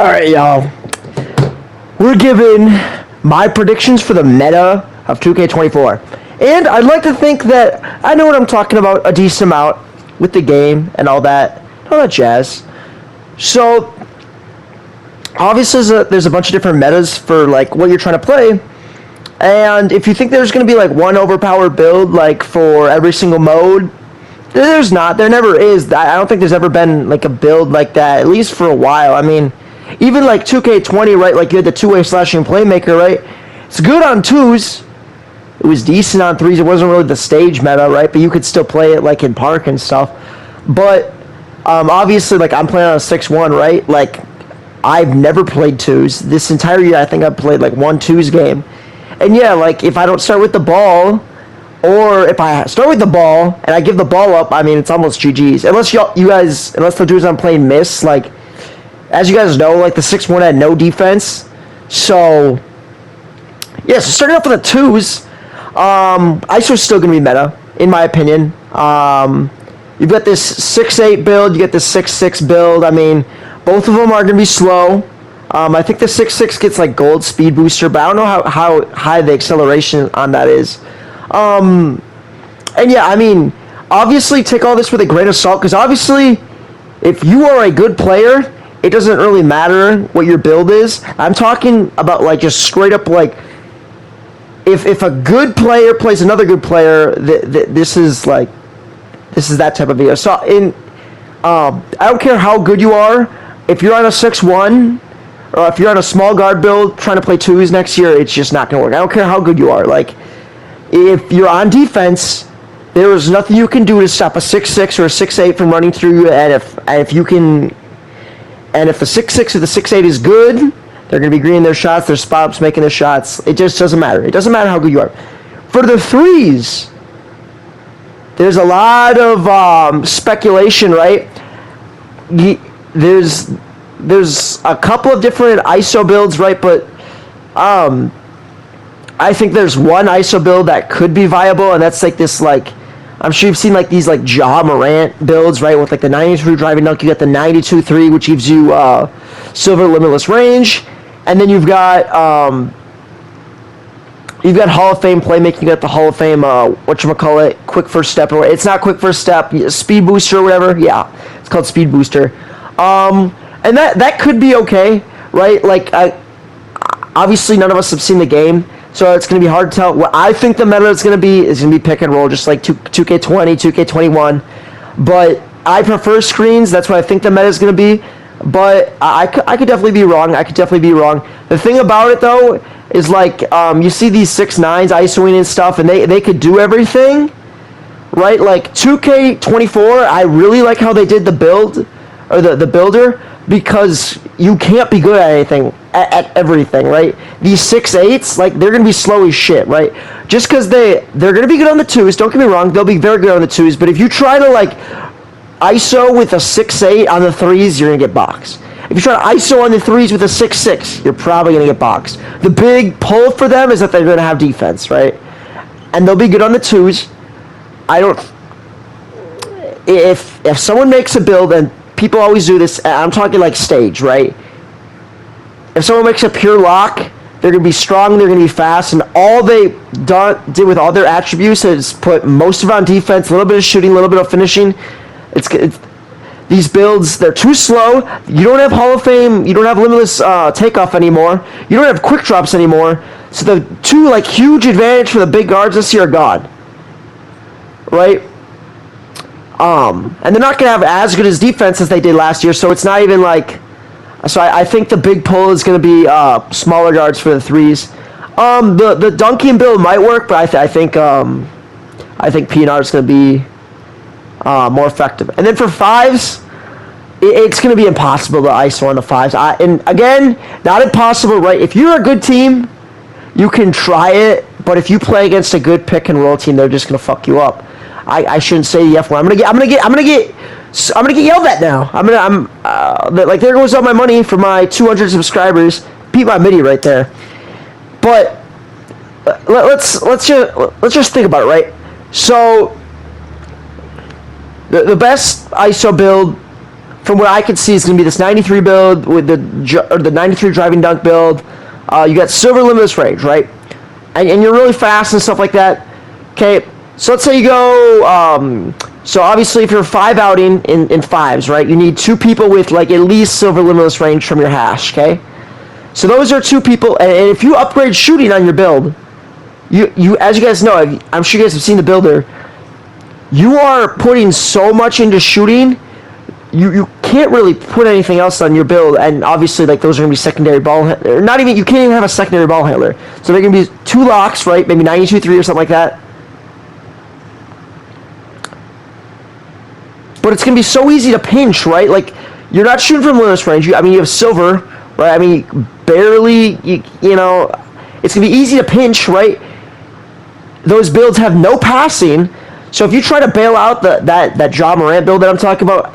Alright, y'all. We're giving my predictions for the meta of 2K24. And I'd like to think that I know what I'm talking about a decent amount with the game and all that jazz. So, obviously there's a bunch of different metas for like what you're trying to play. And if you think there's going to be like one overpowered build like for every single mode, there's not. There never is. I don't think there's ever been like a build like that, at least for a while. I mean, even like 2K20, right? Like you had the two-way slashing playmaker, right? It's good on twos. It was decent on threes. It wasn't really the stage meta, right? But you could still play it like in park and stuff. But obviously, like I'm playing on a 6-1, right? Like I've never played twos. This entire year, I think I've played like one twos game. And yeah, like if I don't start with the ball, or if I start with the ball and I give the ball up, I mean it's almost GG's. Unless unless the dudes I'm playing miss, like as you guys know, like the 6-1 had no defense. So yeah, so starting off with the twos, ISO's still gonna be meta, in my opinion. You've got this 6-8 build, you get this 6-6 build. I mean, both of them are gonna be slow. I think the 6-6 gets like gold speed booster, but I don't know how high the acceleration on that is. And yeah, I mean, obviously take all this with a grain of salt, because obviously, if you are a good player, it doesn't really matter what your build is. I'm talking about like just straight up like, if a good player plays another good player, this is that type of video. So I don't care how good you are, if you're on a 6-1, or if you're on a small guard build trying to play twos next year, it's just not going to work. I don't care how good you are. Like, if you're on defense, there is nothing you can do to stop a 6-6 or a 6-8 from running through you. And if the 6-6 or the 6-8 is good, they're going to be greening their shots, their spot-ups making their shots. It just doesn't matter. It doesn't matter how good you are. For the threes, there's a lot of speculation, right? There's a couple of different ISO builds, right? But I think there's one ISO build that could be viable, and that's like this, like, I'm sure you've seen like these like Ja Morant builds, right? With like the 93 driving dunk, you got the 92-3, which gives you silver limitless range, and then you've got Hall of Fame playmaking. You got the Hall of Fame whatchamacallit, quick first step, or it's not quick first step, speed booster or whatever. Yeah, it's called speed booster. And that could be okay, right? Like, obviously none of us have seen the game, so it's going to be hard to tell. What I think the meta is going to be pick and roll, just like 2K20, 2K21. But I prefer screens. That's what I think the meta is going to be. But I could definitely be wrong. The thing about it, though, is like you see these 6-9s ISOing and stuff, and they could do everything, right? Like 2K24, I really like how they did the build, or the builder, because you can't be good at anything, at everything, right? These 6-8s, like, they're going to be slow as shit, right? Just because they're going to be good on the twos, don't get me wrong, they'll be very good on the twos, but if you try to, like, ISO with a 6-8 on the threes, you're going to get boxed. If you try to ISO on the threes with a 6-6, you're probably going to get boxed. The big pull for them is that they're going to have defense, right? And they'll be good on the twos. If someone makes a build, and people always do this, I'm talking like stage, right? If someone makes a pure lock, they're going to be strong, they're going to be fast, and all they did with all their attributes is put most of it on defense, a little bit of shooting, a little bit of finishing. It's these builds, they're too slow. You don't have Hall of Fame, you don't have limitless takeoff anymore, you don't have quick drops anymore, so the two like huge advantage for the big guards this year are gone, right? And they're not going to have as good as defense as they did last year, so it's not even like... So I think the big pull is going to be smaller guards for the threes. The dunking build might work, but I think PNR is going to be more effective. And then for fives, it's going to be impossible to ISO on the fives. And again, not impossible, right? If you're a good team, you can try it, but if you play against a good pick and roll team, they're just going to fuck you up. I shouldn't say the F word. I'm gonna get yelled at now. Like, there goes all my money for my 200 subscribers. Beat my midi right there. But let's just think about it, right? So the best ISO build from what I could see, it's going to be this 93 build with the 93 driving dunk build. You got silver limitless range, right? And you're really fast and stuff like that. Okay, so let's say you go. So obviously, if you're 5 outing in 5s, right, you need 2 people with like at least silver limitless range from your hash. Okay, so those are 2 people, and if you upgrade shooting on your build, you as you guys know, I'm sure you guys have seen the builder. You are putting so much into shooting. You can't really put anything else on your build, and obviously like those are gonna be secondary ball. Not even you can't even have a secondary ball handler. So they're gonna be 2 locks, right? Maybe 92-3 or something like that. But it's gonna be so easy to pinch, right? Like you're not shooting from limitless range. You have silver, right? I mean, barely. You know, it's gonna be easy to pinch, right? Those builds have no passing, so if you try to bail out that Ja Morant build that I'm talking about.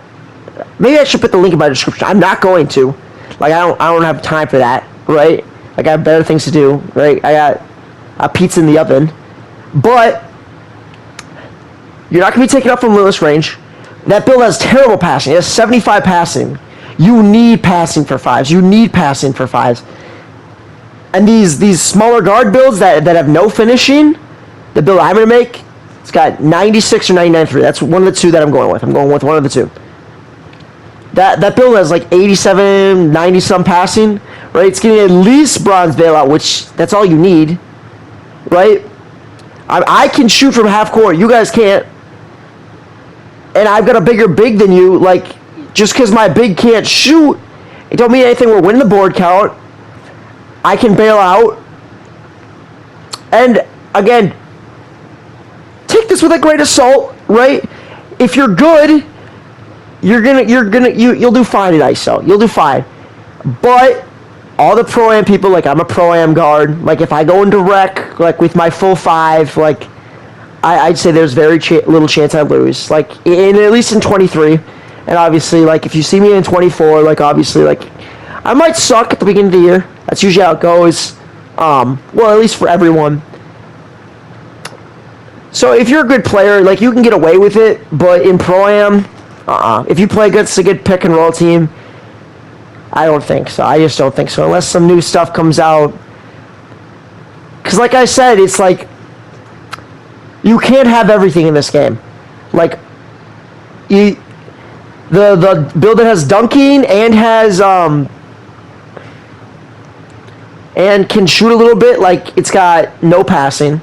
Maybe I should put the link in my description. I'm not going to. Like I don't have time for that, right? Like I have better things to do, right? I got a pizza in the oven. But you're not gonna be taken up from limitless range. That build has terrible passing. It has 75 passing. You need passing for 5s. You need passing for 5s. And these smaller guard builds that have no finishing, the build I'm gonna make, it's got 96 or 99-3. That's one of the 2 that I'm going with. I'm going with one of the 2. That build has like 87, 90 some passing, right? It's getting at least bronze bailout, which that's all you need, right? I can shoot from half court. You guys can't. And I've got a bigger big than you. Like, just because my big can't shoot, it don't mean anything. We're winning the board count. I can bail out. And again, take this with a grain of salt, right? If you're good, you'll do fine at ISO. You'll do fine. But all the pro-am people, like I'm a pro-am guard, like if I go into rec, like with my full 5, like I'd say there's very little chance I lose. Like at least in 23, and obviously like if you see me in 24, like obviously like I might suck at the beginning of the year. That's usually how it goes. Well, at least for everyone. So if you're a good player, like you can get away with it, but in pro-am. If you play against a good pick and roll team, I don't think so. I just don't think so. Unless some new stuff comes out. Because like I said, it's like, you can't have everything in this game. Like, the build that has dunking and has, and can shoot a little bit, like, it's got no passing.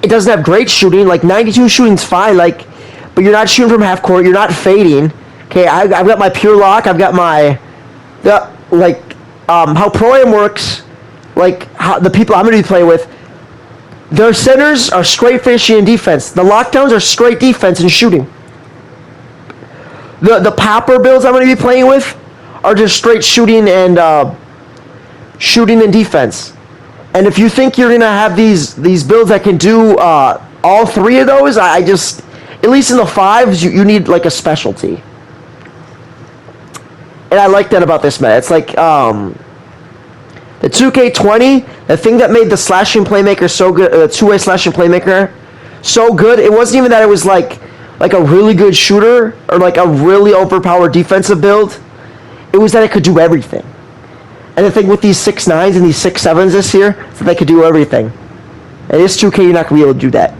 It doesn't have great shooting. Like, 92 shooting's fine, like, but you're not shooting from half court. You're not fading. Okay, I've got my pure lock. I've got my, how Pro-Am works, like, how the people I'm going to be playing with, their centers are straight finishing and defense. The lockdowns are straight defense and shooting. The popper builds I'm going to be playing with are just straight shooting and defense. And if you think you're going to have these builds that can do all 3 of those, I just... At least in the 5s, you need like a specialty. And I like that about this meta. It's like the 2K20, the thing that made the slashing playmaker so good, the two-way slashing playmaker so good, it wasn't even that it was like a really good shooter or like a really overpowered defensive build. It was that it could do everything. And the thing with these 6.9s and these 6.7s this year is that they could do everything. And this 2K, you're not going to be able to do that.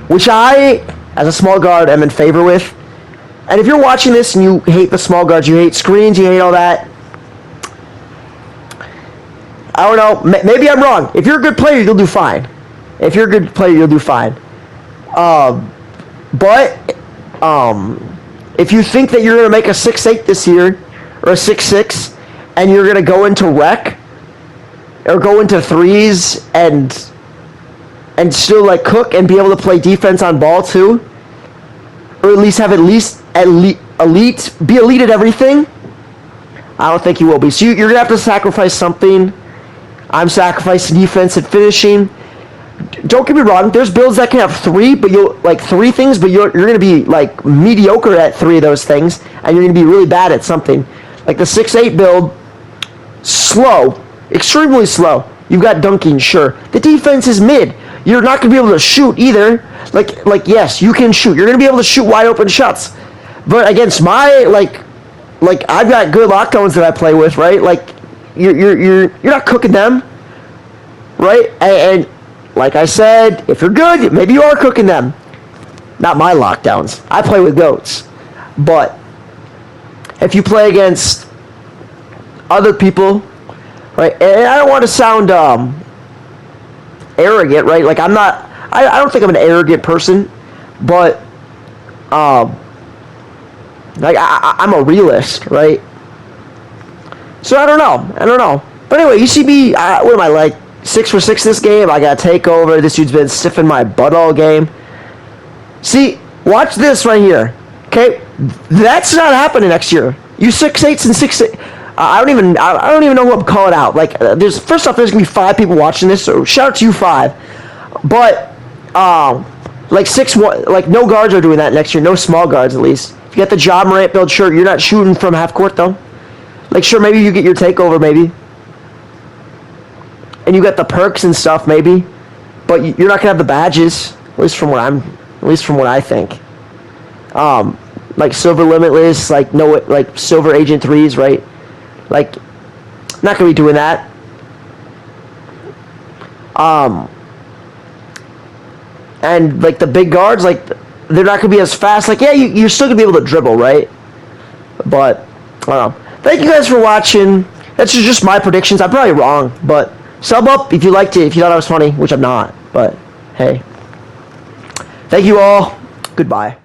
Which I... as a small guard, I'm in favor with. And if you're watching this and you hate the small guards, you hate screens, you hate all that, I don't know. Maybe I'm wrong. If you're a good player, you'll do fine. If you're a good player, you'll do fine. But if you think that you're going to make a 6.8 this year, or a 6.6, and you're going to go into rec, or go into 3s, and still like cook and be able to play defense on ball too, or at least have be elite at everything, I don't think you will be. So you're gonna have to sacrifice something. I'm sacrificing defense and finishing. Don't get me wrong, there's builds that can have 3 things, but you're gonna be like mediocre at 3 of those things, and you're gonna be really bad at something. Like the 6.8 build, slow, extremely slow. You've got dunking, sure. The defense is mid. You're not going to be able to shoot either. Like yes, you can shoot. You're going to be able to shoot wide open shots. But against my, like I've got good lockdowns that I play with, right? Like you're not cooking them, right? And like I said, if you're good, maybe you are cooking them. Not my lockdowns. I play with goats, but if you play against other people, right? And I don't want to sound arrogant, right? Like I'm not. I don't think I'm an arrogant person, but like I'm a realist, right? So I don't know. But anyway, you see me. What am I like? 6 for 6 this game. I got takeover. This dude's been stiffing my butt all game. See, watch this right here. Okay, that's not happening next year. You 6-8s and 6-8. I don't even know who I'm calling out. Like, there's first off, there's gonna be 5 people watching this, so shout out to you 5. But like 6-1, like no guards are doing that next year. No small guards at least. If you get the Ja Morant build, sure, you're not shooting from half court though. Like, sure, maybe you get your takeover, maybe, and you got the perks and stuff, maybe, but you're not gonna have the badges. At least from what I think. Like silver limitless, like no, like silver agent 3s, right? Like, not gonna be doing that. And like the big guards, like they're not gonna be as fast. Like, yeah, you're still gonna be able to dribble, right? But I don't know. Thank you guys for watching. That's just my predictions. I'm probably wrong, but sub up if you liked it. If you thought I was funny, which I'm not. But hey, thank you all. Goodbye.